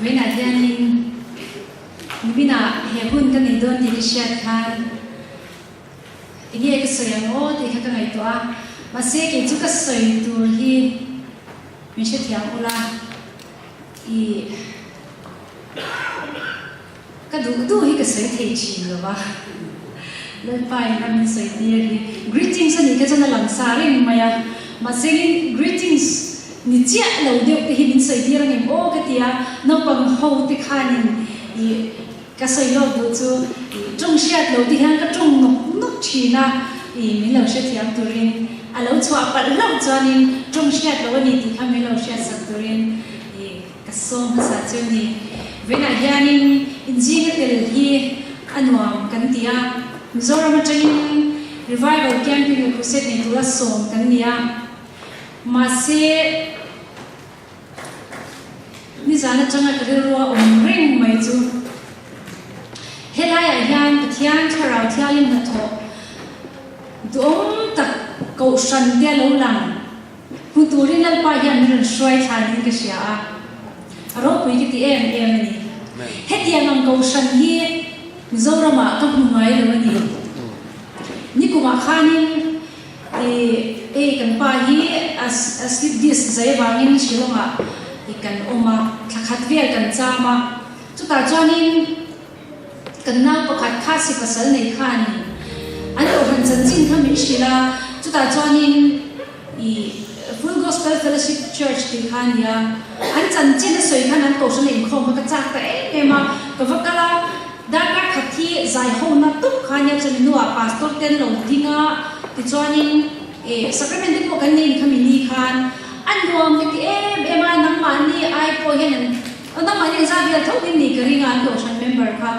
với nãy giờ nên vì nãy hệ hun cái này đơn thì share khan nghe cái sợi ngô thì cái này toa mà sẽ cái chút cái sợi tour hi mình sẽ theo ula cái đủ hi cái sợi thế chi rồi ba lên phải mình sợi đi greetings anh cái chân là làm sao đấy mà sẽ greetings ni chia lâu điều thì mình sợi đi rằng em ô cái tia nó bằng hậu thì khan cái sợi lâu đó chứ trong xe lâu thì hàng cái trong nó chỉ na mình lâu sẽ theo turin lâu chua bắt lâu cho nên trong xe lâu này thì kami lâu sẽ sát turin cái song sa chứ ni với nãy giờ nên injin cái điều hi anh hoàng cái tia rồi mà training revival camping của crusade này tu là song cái nia mà sẽ ni zana changa cái ruộng ring mấy chú hết lại ở yan thian thảo thian lên thật thọ đúng thật cầu sân tia lâu lắm hụt tuổi lên ba yan nên xoay thay những cái gì rồi bây giờ thì em này hết yan ngang cầu sân hi dâu ra mà các hùng ấy rồi này như cô mà khanin kan pa hi as this zai wangin shilonga ikan oma khatvel kan chama chuta chuanin kan na pakhat khasi pasal nei khani an lo han chanchin khami shila chuta chuanin Full Gospel Fellowship Church ti khania an chanchin soi khan an ko san in khom ka chak ta ema ka vakala daka khathi zai ho na tup khania chani nuwa pastor ten lo dinga ti chuanin sacrament ko kan nin khami ni khan an nuam ti ema nang mani ai po hen an mani za bia thau din ni kari ngan ko san member kha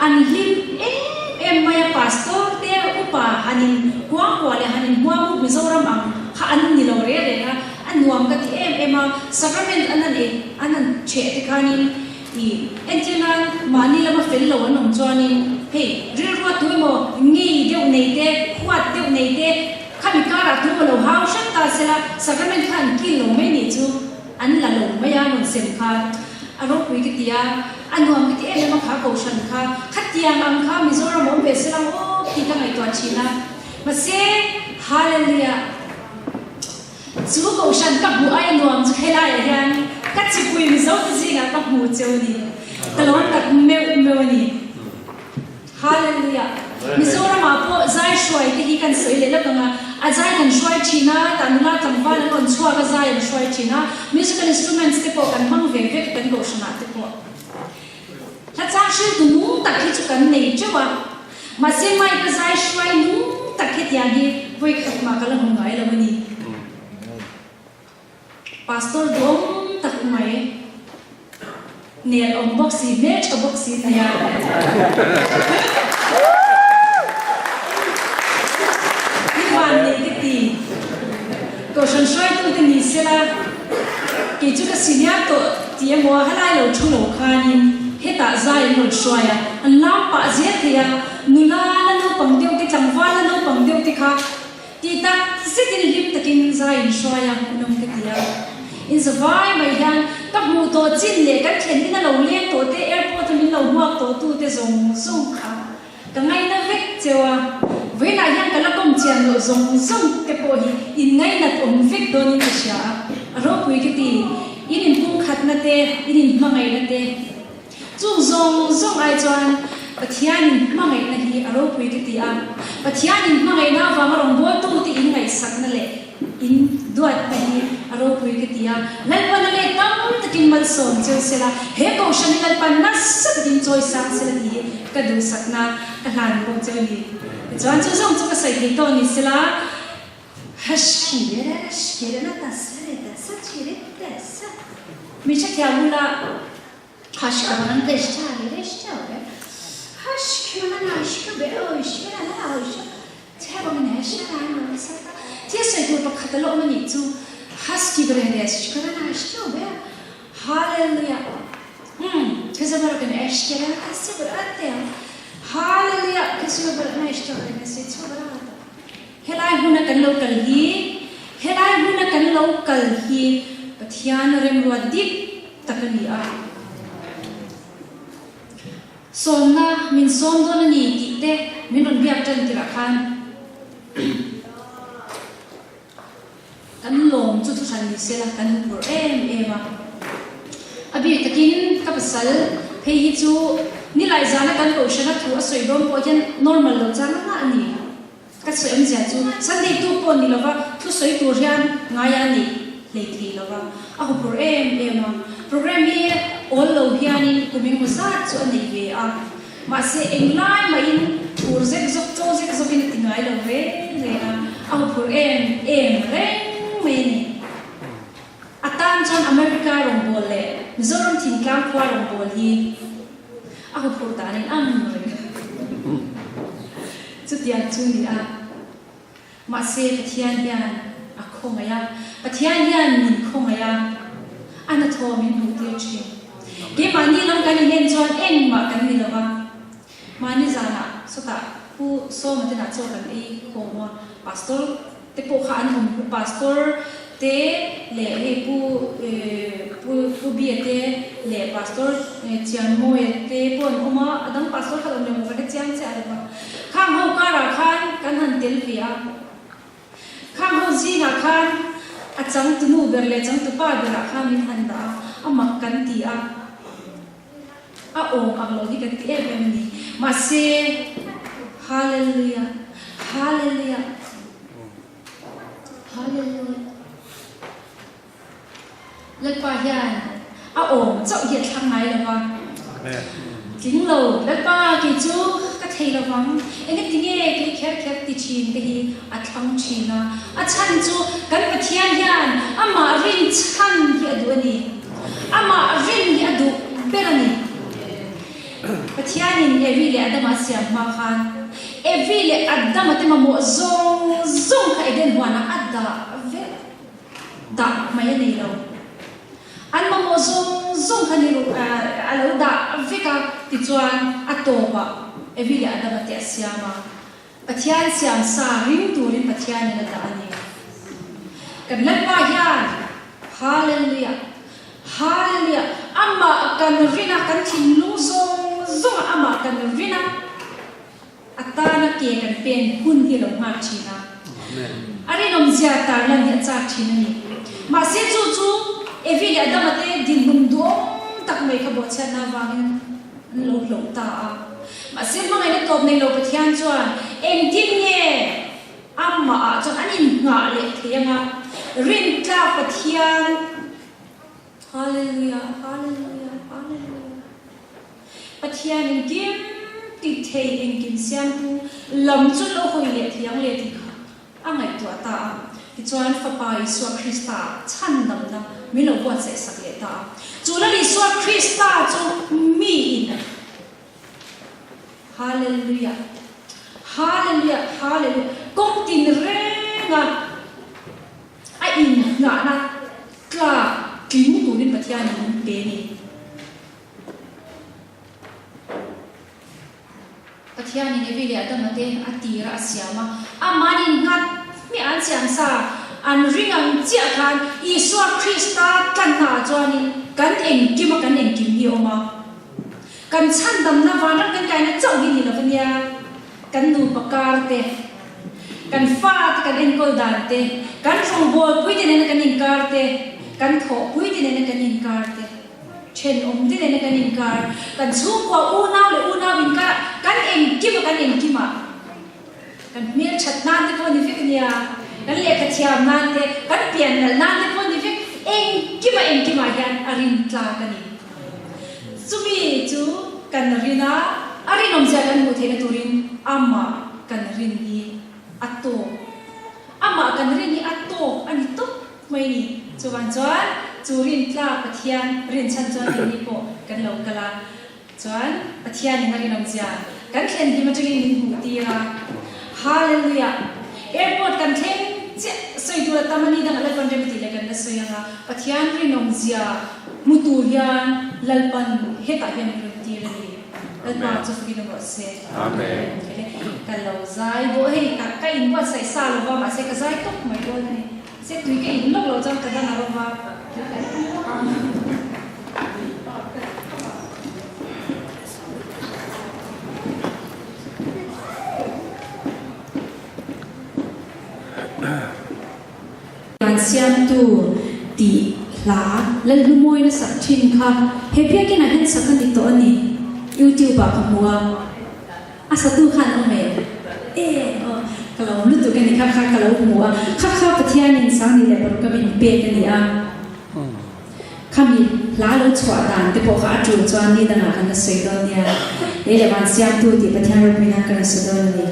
an him maya pastor te upa hanin kwa le hanin muamu mizoram ang kha an ni lo re le an nuam ka ti ema sacrament anan che ti khanin entina mani lama fel lo an chuanin hey rilwa tuimo ngi deu nei te khwat deu nei te khami kara tu lo hau shan ta sela sacrament khan ki lo me ni chu an la lo maya mon sem kha aro pui ki tia anuam ki tia ma kha ko shan kha khatiang ang kha mizoram mon be sela o ki ka ngai to china ma se hallelujah chu ko shan ka bu ai nuam chu hela ya yan ka chi pui mi zo ti zinga ka bu cheu ni talon tak me ni hallelujah mizoram apo zai shwai ti hi kan soi le la kanga azai kan shwai china tanula tamwa la kon chua ga zai an shwai china musical instruments te po kan mang ve ve kan go shna te po la cha shi tu nu tak hi chu kan nei chawa ma se mai ka zai shwai nu tak he tia hi voi khat ma kala hung ngai la mani pastor dom tak mai nel on boxi match a boxi na ya ko san shoi tu te ni sela ki chu ka sinya to ti mo halai lo thu lo khanin heta zai lo shwaya an la pa je thia nula la no pang deu ti changwa la no pang deu ti kha ti ta sitin lim takin zai shwaya nom ke tia in zawai mai han ka mu to chin le kan thlen ni na lo le to te airport min lo huak to tu te zong zong kha ka ngai na vek chewa với lại yang cái là công chuyện rồi dùng cái bộ in ngay là cũng việc đó như thế sao rồi quý cái gì in buông khát nát thế in mang ngày nát thế chú dùng ai chọn và thian mang ngày nát hi rồi quý cái gì và thian mang ngày nào và mà rong bố tu thì in ngày sắc nát lệ in duat hi rồi quý cái gì lại quan lệ tâm tự kinh mật sồn chơi sẽ là hết câu chuyện lại pan nát sắc kinh chơi sắc sẽ là gì cái đủ sắc na cái làn công chơi gì Joan chú dùng cho cái sợi thịt to như thế là hashkire na ta chire ta mình sẽ theo là hashkaman teshare hashkbe oi shira na oi theo mình hashkira na sa thế sợi thịt bạc khát lỗ mà nhị chú hashkire na hashkbe hallelujah cái gì mà cái hashkire na cái gì bữa hallelujah cái sự bật này cho cái này sẽ cho bật ra helai huna kan local hi helai huna kan local hi pathian rem ruat dik takani a somna min som don ni ti te min on biak tan tira khan kan lom chu thu san ni sela kan pur ema abi takin ka pasal phei chu ni lai zana kan ko shana thu asoi dom po jan normal lo chana na ani ka soi am ja chu sunday tu po ni lova thu soi tu rian ngaya ni leitri lova a ho pur ema program hi all lo hiani kuming musa chu ani ve a ma se englai ma in tur zek zok to zek zok in tingai lo ve a ho pur re meni atan chan America rong bol le Mizoram tin kam kwa rong bol hi a ho pur ta nin am chu tiang chu ni a ma se pathian yan a khomaya pathian yan min khomaya ana tho min bu ti chi ke mani lam kan nen chon en ma kan ni lawa mani zana sota pu so ma te na cho kan ei ko ma pastor te po khan hom pastor te le he pu bi te le pastor chian mo te pon oma adam pastor ka dom le ka chiang cha ba khang ho ka ra khan kan han tel via khang ho ji na khan achang tu nu ber le chang tu pa ber khan min han da amak kan ti a ong ang lo hi kan ti em ni ma se hallelujah hallelujah hallelujah lật ba hiền ổn chậu hiệt thằng này là vâng kính lầu lật ba cái chú các thầy là vâng em cái nghe cái khép tí chín cái thằng chín chăn chú cái bát hiền hiền mà rin chăn hi adu ani mà rin hi adu berani bát hiền ni evi le adam asiam ma khan evi le adam ate ma mo zong ka eden wana adda ve da mai nei lo an ma mo zong khani ru alo da vika ti chuan atopa evile adama te siama pathian siam sa ring turin pathian na da ani kan lampa hian hallelujah hallelujah amma kan rina kan thin lu zong amma kan rina atana ke kan pen hun hi lo ma china ari nom zia tar lan ya cha thina ni ma se chu evile adama te din bum do tak mai ka bo cha na wangin lo ta ma se ma ngai top nei lo pathian chuan em tin nge amma a chuan anin nga le thianga rin ka pathian hallelujah hallelujah hallelujah pathian in kim ti thei in kim sian pu lam chu lo hoi le thiang le ti kha angai to ta ti chuan fa pa Isu Krista chan dam na mi lo wa se sak le ta chu la Isu Krista chu mi in hallelujah hallelujah hallelujah kong tin re nga a in nga na kla king tu din pathian in pe ni pathian in evile adamate atira asiama amanin ngat mi an siang sa an ringang chia khan Isu Krista kan na chuani kan eng kim hi oma kan chan dam na wana kan kai na chau hi ni la vania kan nu pakar te kan fa kan en kol dan te kan phong bol pui te ne kan in kar te kan tho pui te ne kan in kar te chen te ne kan in kar kan chu ko u nau in ka kan en kim kan mil chat nan te ko ni fik nia kan le ka thiam nan te kan pian nan te ko ni fik en kim yan arin tla kan ni sumi chu kan rina ari nom ja kan mu thena turin amma kan rin hi atto amma kan rin hi atto ani to mai ni chuan churin tla pathian rin chan chuan ni po kan lo kala chuan pathian ni ngari nom ja kan thlen hi ma chungin ni hu tira hallelujah airport kan thlen che soi tu tamani dang ala kon remti le kan na soyanga pathian rin nom ja mutuyan lalpan heta hian rimti re lalpa chu fkin mo se amen kalau zai bo hei ka in wa sai sa lo ba ma se ka zai tok mai lo ni se tui ke in lok lo jam ka da na lo ba siam tu ti la lel humoi na sak thin kha hepia ki na hen sakan ti to ani YouTube ba khamua asa tu khan o me kalau lu tu kan ikha kha kalau humua kha pathian in sang ni le bor ka min pe kan ni a kami la lu chwa dan te po kha chu chwan ni da na kan sei do nia le le ban siam tu ti pathian ro pina kan se do ni